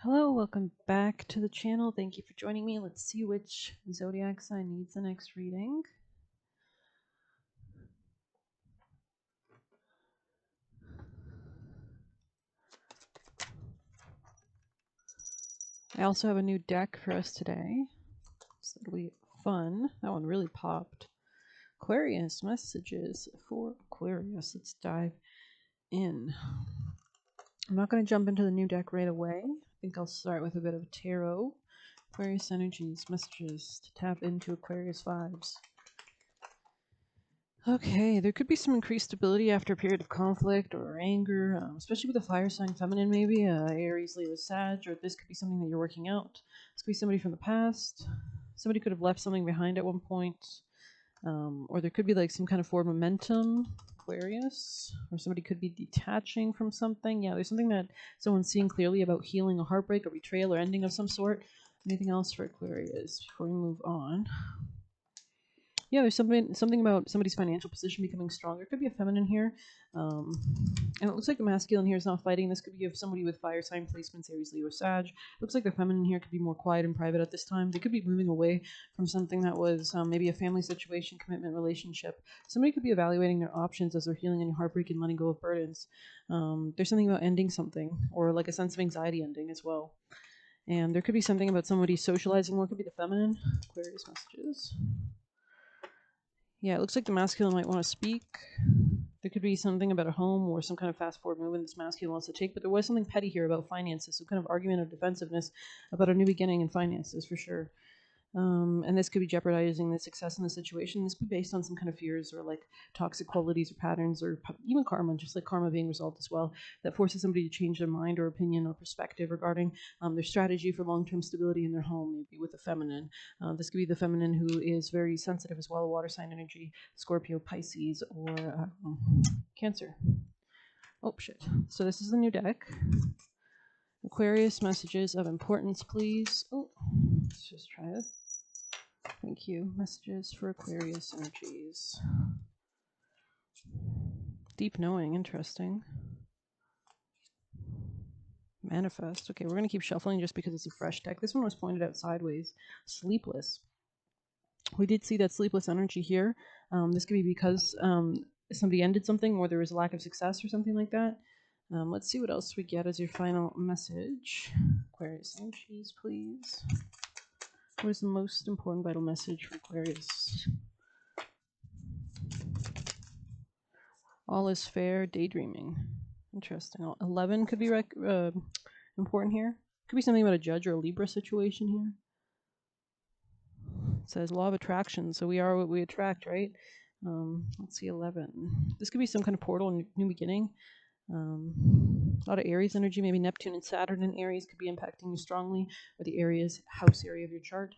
Hello, welcome back to the channel. Thank you for joining me. Let's see which zodiac sign needs the next reading. I also have a new deck for us today, so it'll be fun. That one really popped. Aquarius messages for Aquarius. Let's dive in. I'm not going to jump into the new deck right away. I think I'll start with a bit of tarot. Aquarius energies, messages to tap into Aquarius vibes. Okay, there could be some increased stability after a period of conflict or anger, especially with a fire sign feminine, maybe Aries, Leo, Sag, or this could be something that you're working out. This could be somebody from the past. Somebody could have left something behind at one point, or there could be like some kind of forward momentum, Aquarius, or somebody could be detaching from something. Yeah, there's something that someone's seeing clearly about healing a heartbreak, a betrayal, or ending of some sort. Anything else for Aquarius before we move on? Yeah, there's something about somebody's financial position becoming stronger. It could be a feminine here, and it looks like the masculine here is not fighting. This could be of somebody with fire sign placements, Aries, Leo, Sag. Looks like the feminine here could be more quiet and private at this time. They could be moving away from something that was maybe a family situation, commitment, relationship. Somebody could be evaluating their options as they're healing any heartbreak and letting go of burdens. There's something about ending something, or like a sense of anxiety ending as well. And there could be something about somebody socializing more. Could be the feminine. Aquarius messages. Yeah, it looks like the masculine might want to speak. There could be something about a home or some kind of fast forward movement this masculine wants to take, but there was something petty here about finances, some kind of argument of defensiveness about a new beginning in finances for sure. And this could be jeopardizing the success in the situation. This could be based on some kind of fears or like toxic qualities or patterns or even karma, just like karma being resolved as well, that forces somebody to change their mind or opinion or perspective regarding their strategy for long-term stability in their home, maybe with the feminine. This could be the feminine who is very sensitive as well, water sign energy, Scorpio, Pisces, or Cancer. Oh, shit. So this is the new deck. Aquarius messages of importance, please. Oh, let's just try it. Thank you. Messages for Aquarius energies. Deep knowing, interesting. Manifest. Okay, we're going to keep shuffling just because it's a fresh deck. This one was pointed out sideways. Sleepless. We did see that sleepless energy here. This could be because somebody ended something or there was a lack of success or something like that. Let's see what else we get as your final message. Aquarius energies, please. What is the most important vital message for Aquarius? All is fair, daydreaming. Interesting. 11 could be important here. Could be something about a judge or a Libra situation here. It says law of attraction, so we are what we attract, right? Let's see, 11. This could be some kind of portal, new beginning. A lot of Aries energy, maybe Neptune and Saturn in Aries could be impacting you strongly, or the Aries house area of your chart.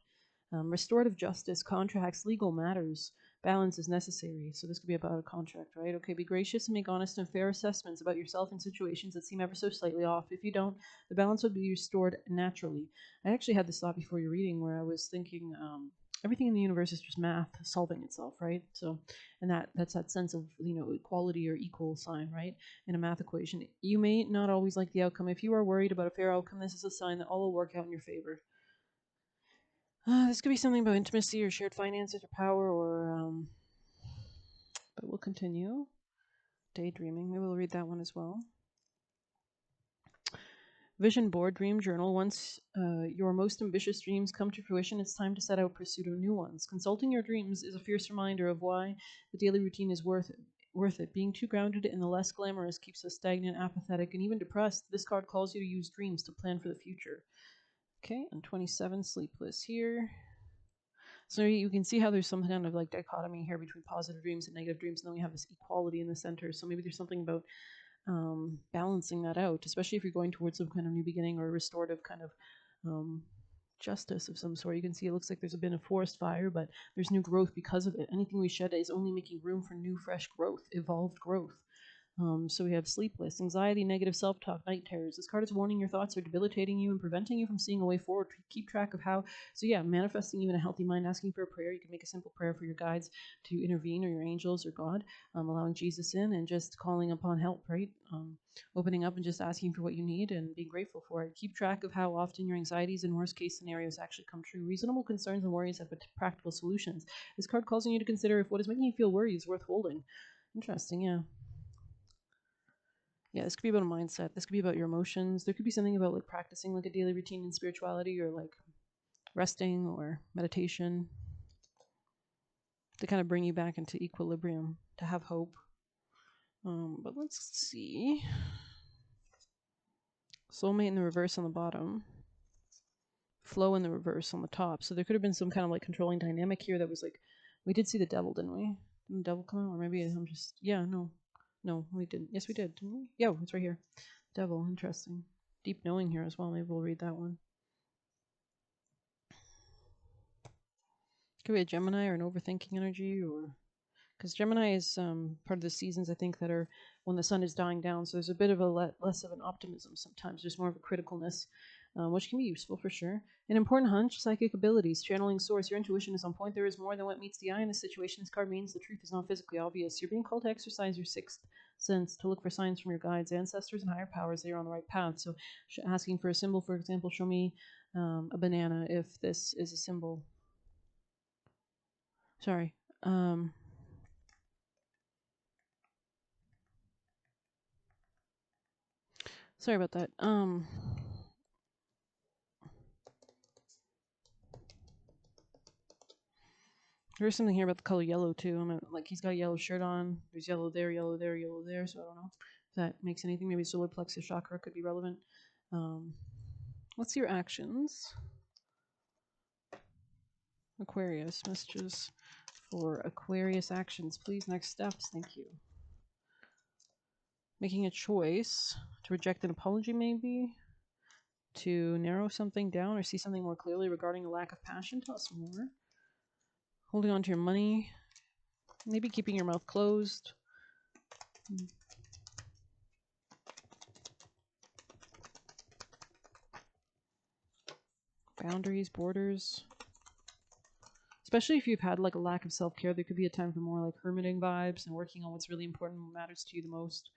Restorative justice, contracts, legal matters. Balance is necessary. So this could be about a contract, right? Okay, be gracious and make honest and fair assessments about yourself in situations that seem ever so slightly off. If you don't, the balance would be restored naturally. I actually had this thought before your reading where I was thinking everything in the universe is just math solving itself, right? So, and that's that sense of, equality or equal sign, right? In a math equation. You may not always like the outcome. If you are worried about a fair outcome, this is a sign that all will work out in your favor. This could be something about intimacy or shared finances or power or, but we'll continue. Daydreaming, maybe we'll read that one as well. Vision board, dream journal. Once your most ambitious dreams come to fruition, it's time to set out pursuit of new ones. Consulting your dreams is a fierce reminder of why the daily routine is worth it. Being too grounded in the less glamorous keeps us stagnant, apathetic, and even depressed. This card calls you to use dreams to plan for the future. Okay, and 27, sleepless here. So you can see how there's some kind of like dichotomy here between positive dreams and negative dreams, and then we have this equality in the center. So maybe there's something about balancing that out, especially if you're going towards some kind of new beginning or restorative kind of justice of some sort. You can see it looks like there's been a forest fire, but there's new growth because of it. Anything we shed is only making room for new, fresh growth, evolved growth. So we have sleepless, anxiety, negative self-talk, night terrors. This card is warning your thoughts are debilitating you and preventing you from seeing a way forward. Keep track of how. So yeah, manifesting you in a healthy mind, asking for a prayer. You can make a simple prayer for your guides to intervene, or your angels or God, allowing Jesus in, and just calling upon help, right? Opening up and just asking for what you need and being grateful for it. Keep track of how often your anxieties and worst case scenarios actually come true. Reasonable concerns and worries have practical solutions. This card calls on you to consider if what is making you feel worried is worth holding. Interesting, yeah. Yeah, this could be about a mindset. This could be about your emotions. There could be something about like practicing like a daily routine in spirituality, or like resting or meditation to kind of bring you back into equilibrium, to have hope. But let's see. Soulmate in the reverse on the bottom. Flow in the reverse on the top. So there could have been some kind of like controlling dynamic here that was like, we did see the devil, didn't we? Didn't the devil come out? Or maybe I'm just, yeah, no. No, we didn't. Yes, we did, didn't we? Yeah, it's right here. Devil, interesting. Deep knowing here as well. Maybe we'll read that one. Could be a Gemini or an overthinking energy, or because Gemini is part of the seasons, I think, that are when the sun is dying down. So there's a bit of a less of an optimism sometimes. There's more of a criticalness, which can be useful for sure. An important hunch, psychic abilities, channeling source. Your intuition is on point. There is more than what meets the eye in this situation. This card means the truth is not physically obvious. You're being called to exercise your sixth sense, to look for signs from your guides, ancestors, and higher powers that you're on the right path. So asking for a symbol, for example, show me a banana if this is a symbol. Sorry. Sorry about that. There's something here about the color yellow too. Like he's got a yellow shirt on. There's yellow there, yellow there, yellow there. So I don't know if that makes anything. Maybe solar plexus chakra could be relevant. What's your actions? Aquarius. Messages for Aquarius actions, please. Next steps. Thank you. Making a choice to reject an apology, maybe. To narrow something down or see something more clearly regarding a lack of passion. Tell us more. Holding on to your money. Maybe keeping your mouth closed. Boundaries, borders. Especially if you've had like a lack of self-care, there could be a time for more like hermiting vibes and working on what's really important and what matters to you the most.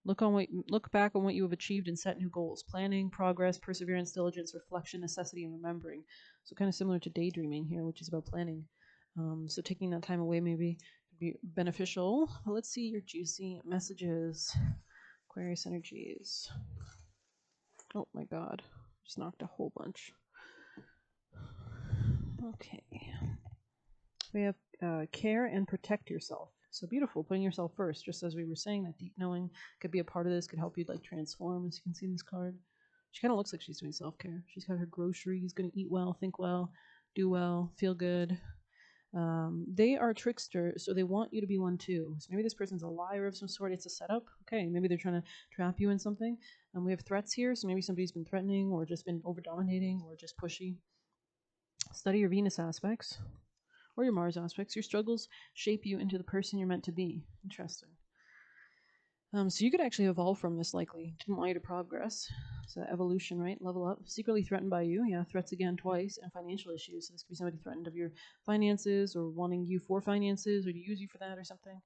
Look back on what you have achieved and set new goals. Planning, progress, perseverance, diligence, reflection, necessity, and remembering. So kind of similar to daydreaming here, which is about planning. So taking that time away maybe could be beneficial. But let's see your juicy messages. Aquarius energies. Oh my god. Just knocked a whole bunch. Okay. We have care and protect yourself. So beautiful, putting yourself first. Just as we were saying, that deep knowing could be a part of this, could help you like transform, as you can see in this card. She kind of looks like she's doing self-care. She's got her groceries, going to eat well, think well, do well, feel good. They are tricksters, so they want you to be one too. So maybe this person's a liar of some sort. It's a setup. Okay, maybe they're trying to trap you in something. We have threats here, so maybe somebody's been threatening or just been over-dominating or just pushy. Study your Venus aspects or your Mars aspects. Your struggles shape you into the person you're meant to be. Interesting. So you could actually evolve from this, likely. Didn't want you to progress. So evolution, right? Level up. Secretly threatened by you. Yeah, threats again twice. And financial issues. So this could be somebody threatened of your finances or wanting you for finances or to use you for that or something.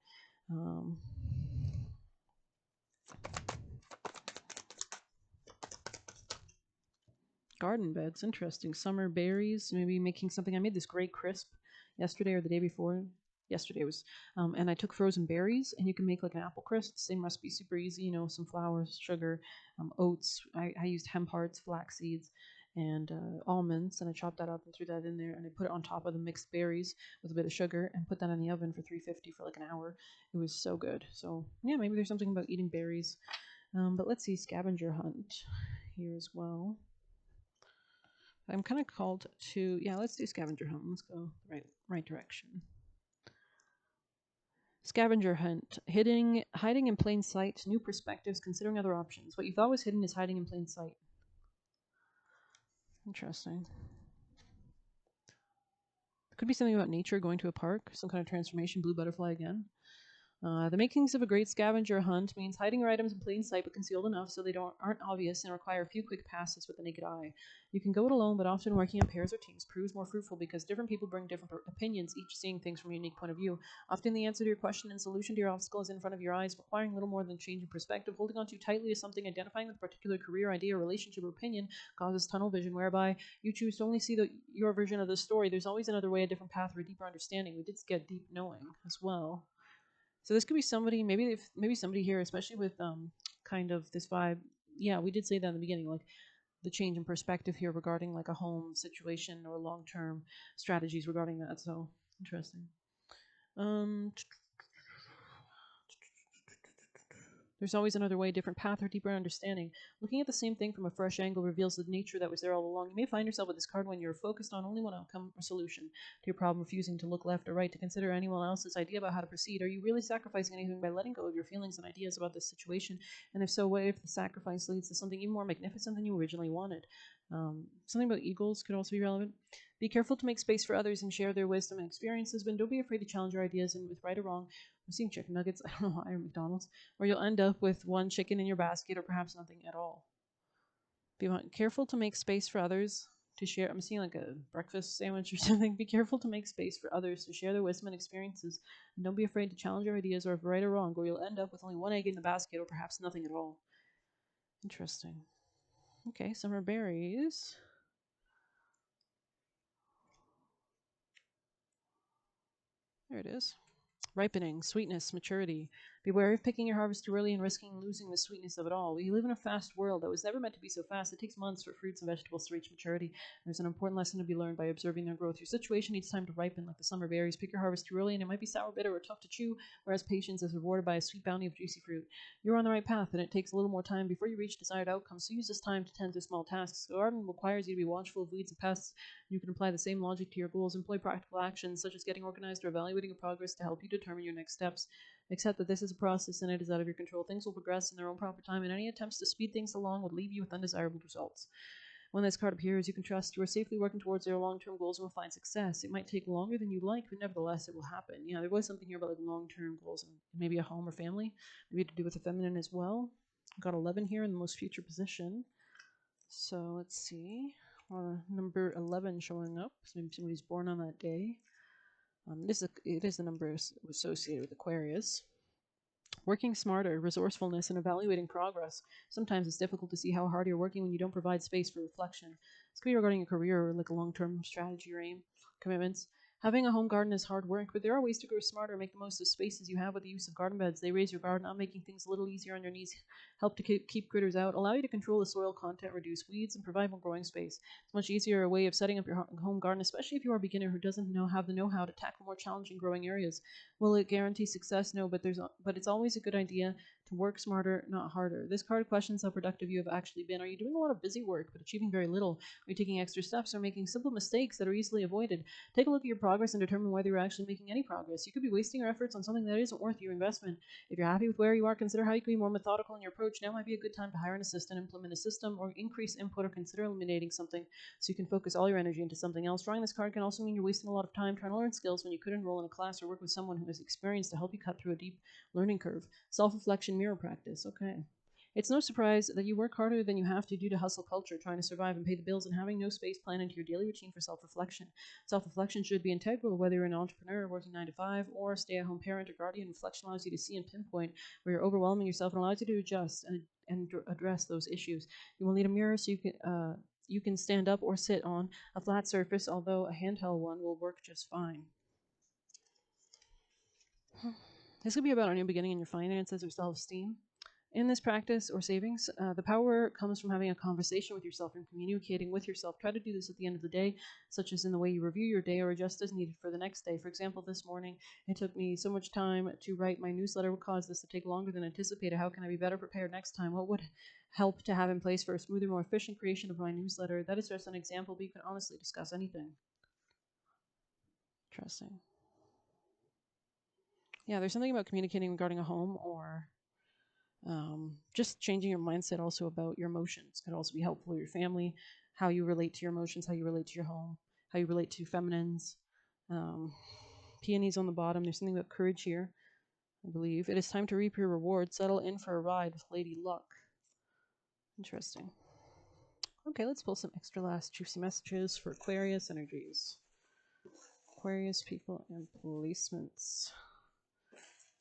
Garden beds, interesting. Summer berries, maybe making something. I made this great crisp yesterday or the day before. Yesterday was, and I took frozen berries, and you can make like an apple crisp. Same recipe, super easy. You know, some flour, sugar, oats. I used hemp hearts, flax seeds, and almonds, and I chopped that up and threw that in there, and I put it on top of the mixed berries with a bit of sugar, and put that in the oven for 350 for like an hour. It was so good. So yeah, maybe there's something about eating berries. But let's see, scavenger hunt here as well. I'm kind of called to, yeah, let's do scavenger hunt. Let's go right direction. Scavenger hunt, hiding in plain sight, new perspectives, considering other options. What you thought was hidden is hiding in plain sight. Interesting. Could be something about nature, going to a park, some kind of transformation, blue butterfly again. The makings of a great scavenger hunt means hiding your items in plain sight but concealed enough so they aren't obvious and require a few quick passes with the naked eye. You can go it alone, but often working in pairs or teams proves more fruitful because different people bring different opinions, each seeing things from a unique point of view. Often the answer to your question and solution to your obstacle is in front of your eyes, requiring little more than change in perspective. Holding on too tightly to something, identifying with a particular career, idea, relationship, or opinion causes tunnel vision, whereby you choose to only see your version of the story. There's always another way, a different path, or a deeper understanding. We did get deep knowing as well. So this could be somebody, maybe somebody here, especially with kind of this vibe. Yeah, we did say that in the beginning, like the change in perspective here regarding like a home situation or long term strategies regarding that. So interesting. Um, There's always another way, different path, or deeper understanding. Looking at the same thing from a fresh angle reveals the nature that was there all along. You may find yourself with this card when you're focused on only one outcome or solution to your problem, refusing to look left or right to consider anyone else's idea about how to proceed. Are you really sacrificing anything by letting go of your feelings and ideas about this situation? And if so, what if the sacrifice leads to something even more magnificent than you originally wanted? Something about eagles could also be relevant. Be careful to make space for others and share their wisdom and experiences, but don't be afraid to challenge your ideas and with right or wrong. I'm seeing chicken nuggets. I don't know why, or McDonald's, or you'll end up with one chicken in your basket or perhaps nothing at all. Be careful to make space for others to share. I'm seeing like a breakfast sandwich or something. Be careful to make space for others to share their wisdom and experiences. And don't be afraid to challenge your ideas or right or wrong, or you'll end up with only one egg in the basket or perhaps nothing at all. Interesting. Okay, summer berries. There it is. Ripening, sweetness, maturity. Beware of picking your harvest too early and risking losing the sweetness of it all. We live in a fast world that was never meant to be so fast. It takes months for fruits and vegetables to reach maturity. There's an important lesson to be learned by observing their growth. Your situation needs time to ripen like the summer berries. Pick your harvest too early and it might be sour, bitter, or tough to chew, whereas patience is rewarded by a sweet bounty of juicy fruit. You're on the right path and it takes a little more time before you reach desired outcomes, so use this time to tend to small tasks. The garden requires you to be watchful of weeds and pests. You can apply the same logic to your goals. Employ practical actions such as getting organized or evaluating your progress to help you determine your next steps. Accept that this is a process and it is out of your control. Things will progress in their own proper time, and any attempts to speed things along would leave you with undesirable results. When this card appears, you can trust you are safely working towards your long-term goals and will find success. It might take longer than you like, but nevertheless, it will happen. Yeah, there was something here about like long-term goals and maybe a home or family, maybe to do with the feminine as well. Got 11 here in the most future position. So let's see. Number 11 showing up. So maybe somebody's born on that day. It is the number associated with Aquarius. Working smarter, resourcefulness, and evaluating progress. Sometimes it's difficult to see how hard you're working when you don't provide space for reflection. This could be regarding a career or like a long-term strategy or aim, commitments. Having a home garden is hard work, but there are ways to grow smarter and make the most of spaces you have with the use of garden beds. They raise your garden up, making things a little easier on your knees, help to keep critters out, allow you to control the soil content, reduce weeds, and provide more growing space. It's much easier way of setting up your home garden, especially if you are a beginner who doesn't have the know-how to tackle more challenging growing areas. Will it guarantee success? No, but it's always a good idea to work smarter, not harder. This card questions how productive you have actually been. Are you doing a lot of busy work but achieving very little? Are you taking extra steps or making simple mistakes that are easily avoided? Take a look at your progress and determine whether you're actually making any progress. You could be wasting your efforts on something that isn't worth your investment. If you're happy with where you are, consider how you can be more methodical in your approach. Now might be a good time to hire an assistant, implement a system, or increase input, or consider eliminating something so you can focus all your energy into something else. Drawing this card can also mean you're wasting a lot of time trying to learn skills when you could enroll in a class or work with someone who has experience to help you cut through a deep learning curve. Self-reflection, mirror practice. Okay. It's no surprise that you work harder than you have to due to hustle culture, trying to survive and pay the bills, and having no space planned into your daily routine for self-reflection. Self-reflection should be integral, whether you're an entrepreneur working 9 to 5 or a stay-at-home parent or guardian. Reflection allows you to see and pinpoint where you're overwhelming yourself and allows you to adjust and address those issues. You will need a mirror so you can stand up or sit on a flat surface, although a handheld one will work just fine. This could be about a new beginning in your finances or self-esteem. In this practice or savings, the power comes from having a conversation with yourself and communicating with yourself. Try to do this at the end of the day, such as in the way you review your day or adjust as needed for the next day. For example, this morning, it took me so much time to write my newsletter. What caused this to take longer than anticipated? How can I be better prepared next time? What would help to have in place for a smoother, more efficient creation of my newsletter? That is just an example, but you can honestly discuss anything. Interesting. Yeah, there's something about communicating regarding a home or just changing your mindset also about your emotions could also be helpful. Your family, how you relate to your emotions, how you relate to your home, how you relate to feminines. Peonies on the bottom. There's something about courage here. I believe. It is time to reap your reward. Settle in for a ride with Lady Luck. Interesting. Okay, let's pull some extra last juicy messages for Aquarius energies. Aquarius people and placements.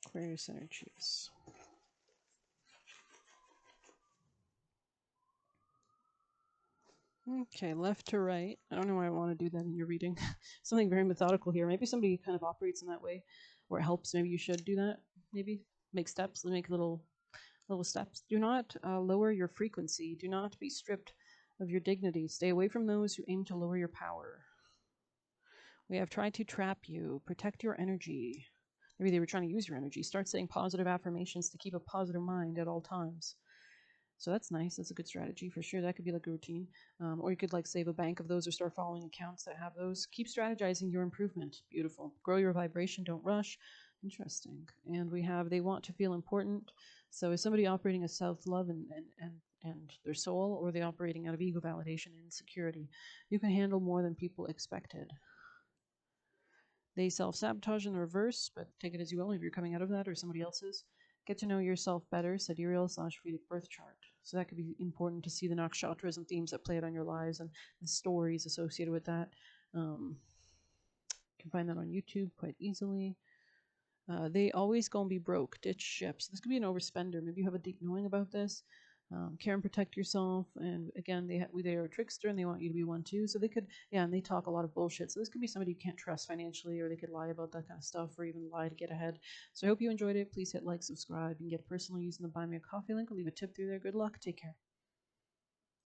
Aquarius energies. Okay, left to right. I don't know why I want to do that in your reading. Something very methodical here. Maybe somebody kind of operates in that way, or it helps. Maybe you should do that. Maybe make steps. Make little steps. Do not lower your frequency. Do not be stripped of your dignity. Stay away from those who aim to lower your power. We have tried to trap you. Protect your energy. Maybe they were trying to use your energy. Start saying positive affirmations to keep a positive mind at all times. So that's nice. That's a good strategy for sure. That could be like a routine. Or you could like save a bank of those or start following accounts that have those. Keep strategizing your improvement. Beautiful. Grow your vibration. Don't rush. Interesting. And we have they want to feel important. So is somebody operating a self-love and their soul, or are they operating out of ego validation and insecurity? You can handle more than people expected. They self-sabotage in the reverse, but take it as you will if you're coming out of that or somebody else's. Get to know yourself better, sidereal/Vedic birth chart. So that could be important to see the nakshatras and themes that play out on your lives and the stories associated with that. You can find that on YouTube quite easily. They always gonna be broke. Ditch ships. This could be an overspender. Maybe you have a deep knowing about this. Care and protect yourself. And again, they are a trickster and they want you to be one too. So they could, yeah, and they talk a lot of bullshit. So this could be somebody you can't trust financially, or they could lie about that kind of stuff, or even lie to get ahead. So I hope you enjoyed it. Please hit like, subscribe, and get personal using the Buy Me a Coffee link. I'll leave a tip through there. Good luck. Take care.